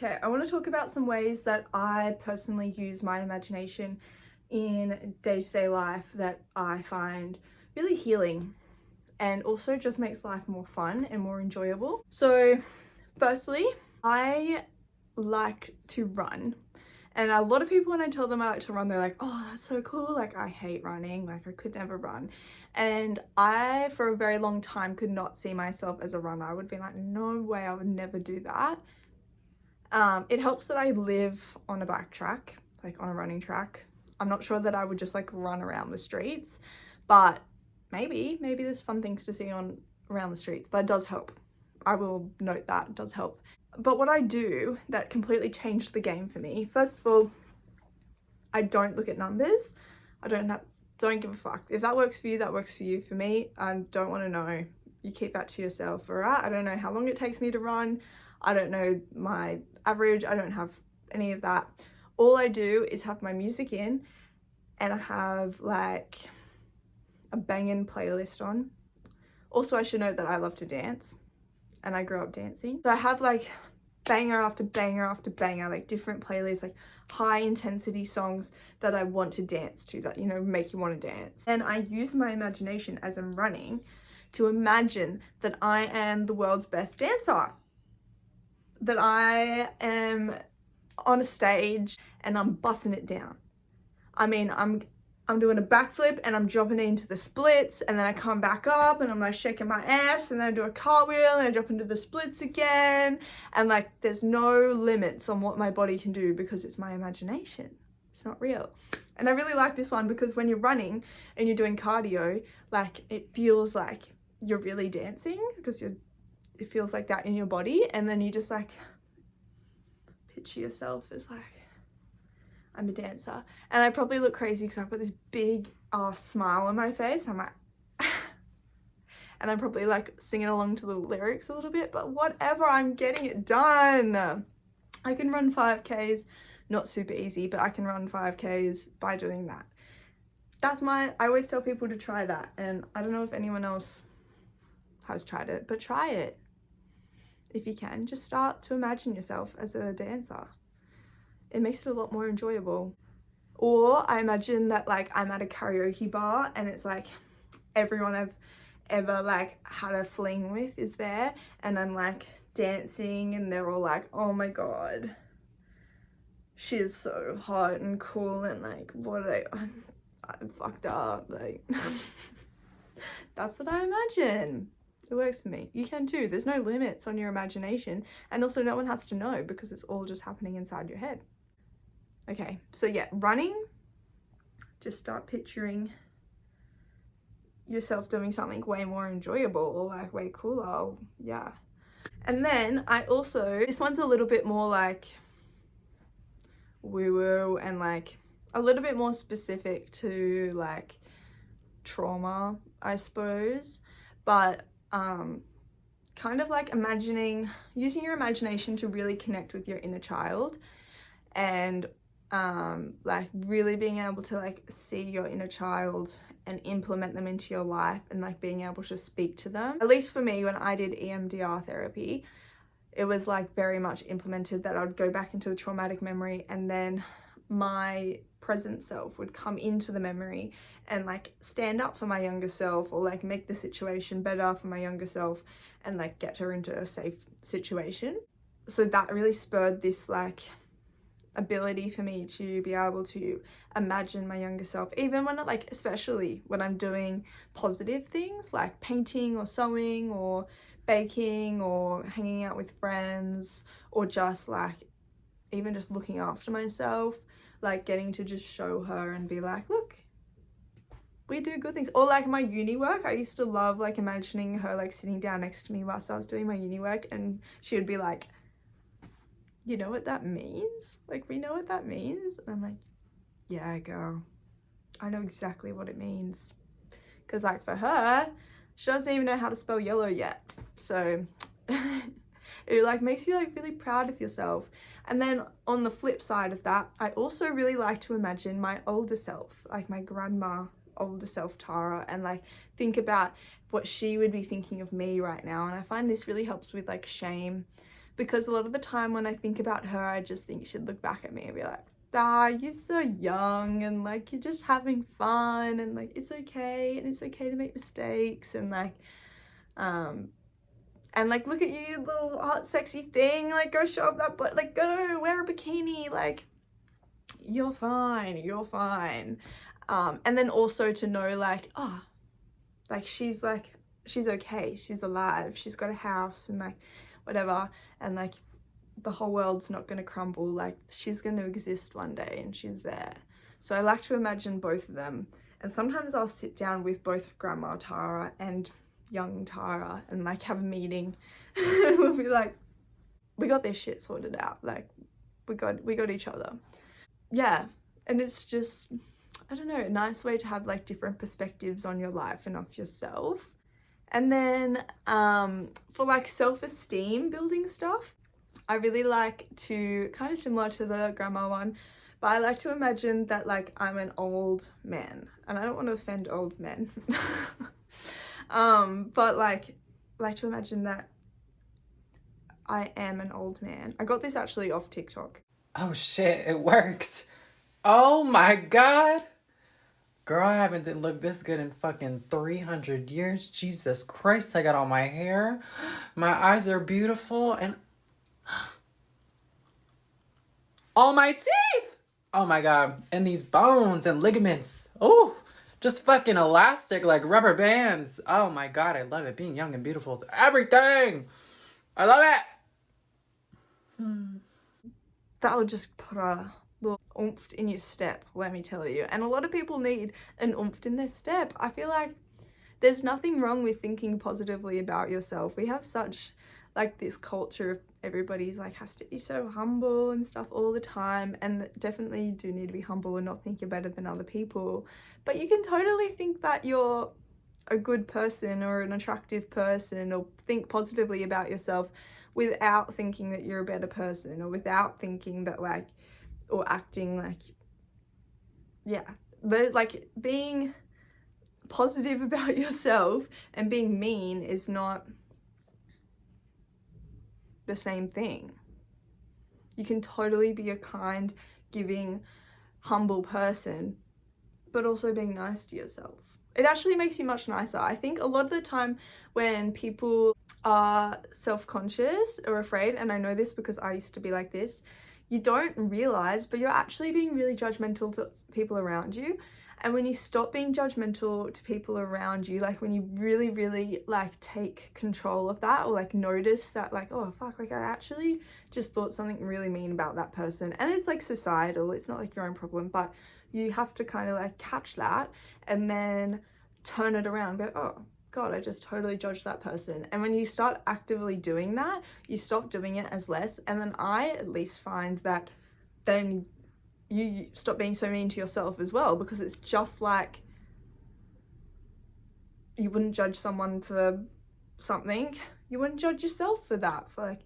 Okay, I want to talk about some ways that I personally use my imagination in day-to-day life that I find really healing and also just makes life more fun and more enjoyable. So, firstly, I like to run. And a lot of people, when I tell them I like to run, they're like, oh, that's so cool. Like, I hate running. Like, I could never run. And I, for a very long time, could not see myself as a runner. I would be like, no way, I would never do that. It helps that I live on a bike track, like on a running track. I'm not sure that I would just like run around the streets, but maybe there's fun things to see on around the streets, but it does help. I will note that it does help. But what I do that completely changed the game for me, first of all, I don't look at numbers. Don't give a fuck. If that works for you, that works for you. For me, I don't want to know. You keep that to yourself, all right? I don't know how long it takes me to run. I don't know my average. I don't have any of that. All I do is have my music in and I have like a banging playlist on. Also, I should note that I love to dance and I grew up dancing. So I have like banger after banger after banger, like different playlists, like high intensity songs that I want to dance to, that, you know, make you want to dance. And I use my imagination as I'm running to imagine that I am the world's best dancer, that I am on a stage and I'm busting it down. I mean, I'm doing a backflip and I'm dropping into the splits, and then I come back up and I'm like shaking my ass, and then I do a cartwheel and I drop into the splits again, and like there's no limits on what my body can do because it's my imagination. It's not real. And I really like this one because when you're running and you're doing cardio, like it feels like you're really dancing because it feels like that in your body, and then you just like picture yourself as like, I'm a dancer. And I probably look crazy because I've got this big smile on my face. I'm like, and I'm probably like singing along to the lyrics a little bit, but whatever, I'm getting it done. I can run 5Ks, not super easy, but I can run 5Ks by doing that. I always tell people to try that. And I don't know if anyone else has tried it, but try it. If you can, just start to imagine yourself as a dancer. It makes it a lot more enjoyable. Or I imagine that like I'm at a karaoke bar and it's like everyone I've ever like had a fling with is there, and I'm like dancing and they're all like, oh my god, she is so hot and cool, and like I'm fucked up, like that's what I imagine. It works for me. You can too. There's no limits on your imagination, and also no one has to know because it's all just happening inside your head. Okay, so yeah, running, just start picturing yourself doing something way more enjoyable or like way cooler. Yeah. And then I also, this one's a little bit more like woo-woo and like a little bit more specific to like trauma, I suppose, but kind of like using your imagination to really connect with your inner child, and like really being able to like see your inner child and implement them into your life, and like being able to speak to them. At least for me, when I did EMDR therapy, it was like very much implemented that I'd go back into the traumatic memory, and then my present self would come into the memory and like stand up for my younger self, or like make the situation better for my younger self and like get her into a safe situation. So that really spurred this like ability for me to be able to imagine my younger self, even when especially when I'm doing positive things like painting or sewing or baking or hanging out with friends, or just like even just looking after myself, like getting to just show her and be like, look, we do good things. Or like my uni work, I used to love like imagining her like sitting down next to me whilst I was doing my uni work, and she would be like, you know what that means? Like, we know what that means. And I'm like, yeah, girl, I know exactly what it means. Because like for her, she doesn't even know how to spell yellow yet. So it like makes you like really proud of yourself. And then on the flip side of that, I also really like to imagine my older self, like my grandma, older self Tara, and like think about what she would be thinking of me right now. And I find this really helps with like shame, because a lot of the time when I think about her, I just think she'd look back at me and be like, ah, you're so young, and like you're just having fun, and like it's okay, and it's okay to make mistakes, and like look at you, little hot sexy thing, like go show up that butt, like go wear a bikini, like you're fine, you're fine. And then also to know like, oh, like she's okay, she's alive, she's got a house, and like whatever, and like the whole world's not going to crumble, like she's going to exist one day and she's there. So I like to imagine both of them, and sometimes I'll sit down with both Grandma Tara and young Tara and like have a meeting and we'll be like, we got this shit sorted out, like we got each other. Yeah, and it's just, I don't know, a nice way to have like different perspectives on your life and of yourself. And then for like self-esteem building stuff, I really like to, kind of similar to the grandma one, but I like to imagine that like I'm an old man, and I don't want to offend old men. But like to imagine that I am an old man. I got this actually off TikTok. Oh shit, it works. Oh my god. Girl, I haven't looked this good in fucking 300 years. Jesus Christ, I got all my hair. My eyes are beautiful, and all my teeth. Oh my god. And these bones and ligaments. Oh, just fucking elastic like rubber bands. Oh my god, I love it. Being young and beautiful is everything. I love it. That'll just put a little oomph in your step, let me tell you. And a lot of people need an oomph in their step. I feel like there's nothing wrong with thinking positively about yourself. We have such like this culture of everybody's like has to be so humble and stuff all the time, and definitely you do need to be humble and not think you're better than other people, but you can totally think that you're a good person or an attractive person, or think positively about yourself without thinking that you're a better person, or without thinking that like, or acting like, yeah, but like being positive about yourself and being mean is not the same thing. You can totally be a kind, giving, humble person, but also being nice to yourself. It actually makes you much nicer. I think a lot of the time when people are self-conscious or afraid, and I know this because I used to be like this, you don't realize, but you're actually being really judgmental to people around you. And when you stop being judgmental to people around you, like when you really, really like take control of that, or like notice that like, oh fuck, like I actually just thought something really mean about that person. And it's like societal, it's not like your own problem, but you have to kind of like catch that and then turn it around, go, oh God, I just totally judged that person. And when you start actively doing that, you stop doing it as less. And then I at least find that then you stop being so mean to yourself as well, because it's just like you wouldn't judge someone for something, you wouldn't judge yourself for that, for like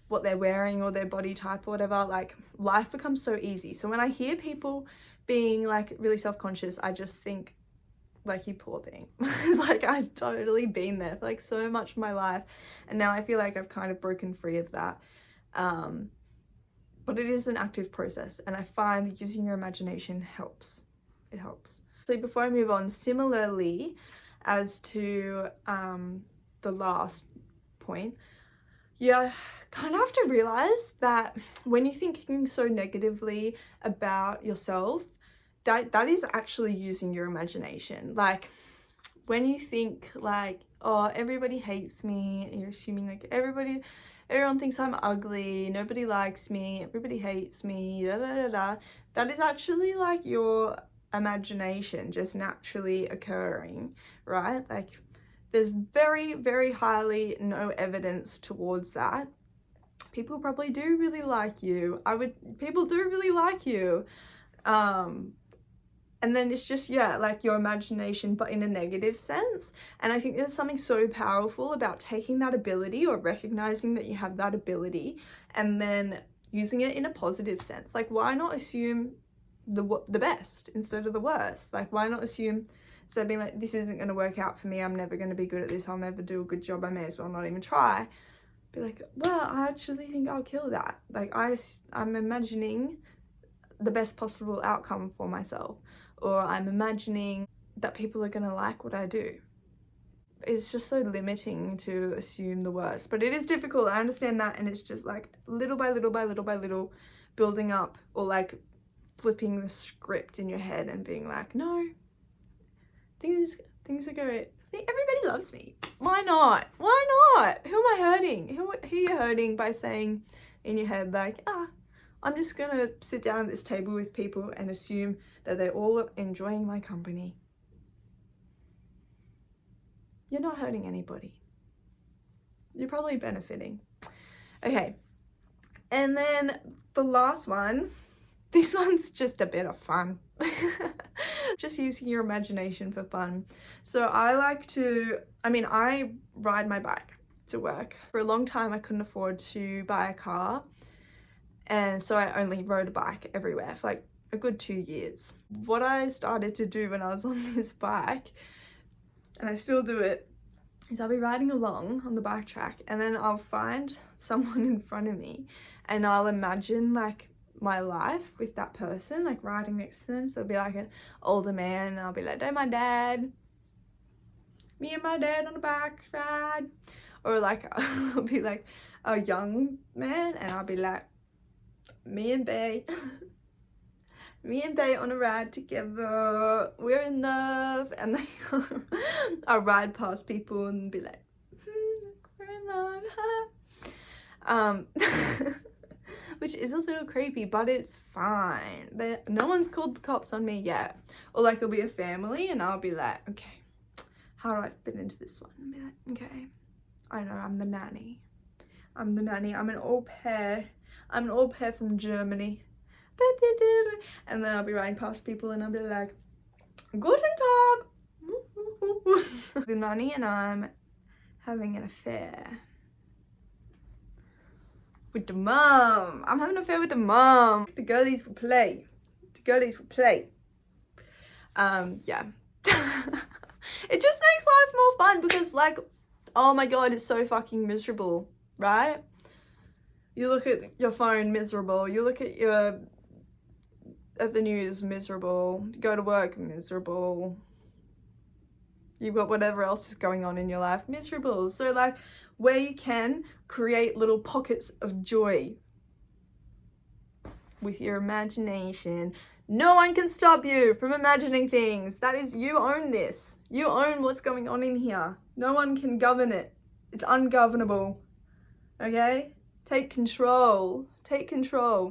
what they're wearing or their body type or whatever. Like life becomes so easy. So when I hear people being like really self-conscious, I just think like, you poor thing. It's like I've totally been there for like so much of my life, and now I feel like I've kind of broken free of that. But it is an active process, and I find that using your imagination helps. It helps. So before I move on, similarly as to the last point, you kind of have to realize that when you're thinking so negatively about yourself, that is actually using your imagination. Like when you think like, oh, everybody hates me, and you're assuming like everyone thinks I'm ugly, nobody likes me, everybody hates me, da da da da, that is actually like your imagination just naturally occurring, right? Like there's very, very highly no evidence towards that. People probably do really like you. People do really like you. And then it's just, yeah, like your imagination, but in a negative sense. And I think there's something so powerful about taking that ability, or recognizing that you have that ability, and then using it in a positive sense. Like, why not assume the best instead of the worst? Like, why not assume, instead of being like, this isn't going to work out for me, I'm never going to be good at this, I'll never do a good job, I may as well not even try, be like, well, I actually think I'll kill that. Like I'm imagining the best possible outcome for myself, or I'm imagining that people are gonna like what I do. It's just so limiting to assume the worst, but it is difficult. I understand that, and it's just like little by little by little by little building up, or like flipping the script in your head and being like, no, things are great. Everybody loves me. Why not? Why not? Who am I hurting? Who are you hurting by saying in your head like, I'm just gonna sit down at this table with people and assume that they're all enjoying my company? You're not hurting anybody. You're probably benefiting. Okay. And then the last one, this one's just a bit of fun. Just using your imagination for fun. So I ride my bike to work. For a long time, I couldn't afford to buy a car. And so I only rode a bike everywhere for like a good 2 years. What I started to do when I was on this bike, and I still do it, is I'll be riding along on the bike track, and then I'll find someone in front of me and I'll imagine like my life with that person, like riding next to them. So it'll be like an older man, and I'll be like, hey, my dad, me and my dad on a bike ride. Or like I'll be like a young man, and I'll be like, me and Bay on a ride together, we're in love. And then I'll ride past people and be like, we're in love. Which is a little creepy, but it's fine. No one's called the cops on me yet. Or like it'll be a family, and I'll be like, okay, how do I fit into this one? And be like, okay, I know, I'm the nanny. I'm an au pair. I'm an au pair from Germany. And then I'll be riding past people and I'll be like, Guten Tag. The nanny and I'm having an affair with the mum. I'm having an affair with the mum. The girlies will play. Yeah. It just makes life more fun because, like, oh my god, it's so fucking miserable, right? You look at your phone, miserable. You look at the news, miserable. You go to work, miserable. You've got whatever else is going on in your life, miserable. So like, where you can create little pockets of joy with your imagination. No one can stop you from imagining things. That is, you own this. You own what's going on in here. No one can govern it. It's ungovernable. Okay? Take control. Take control.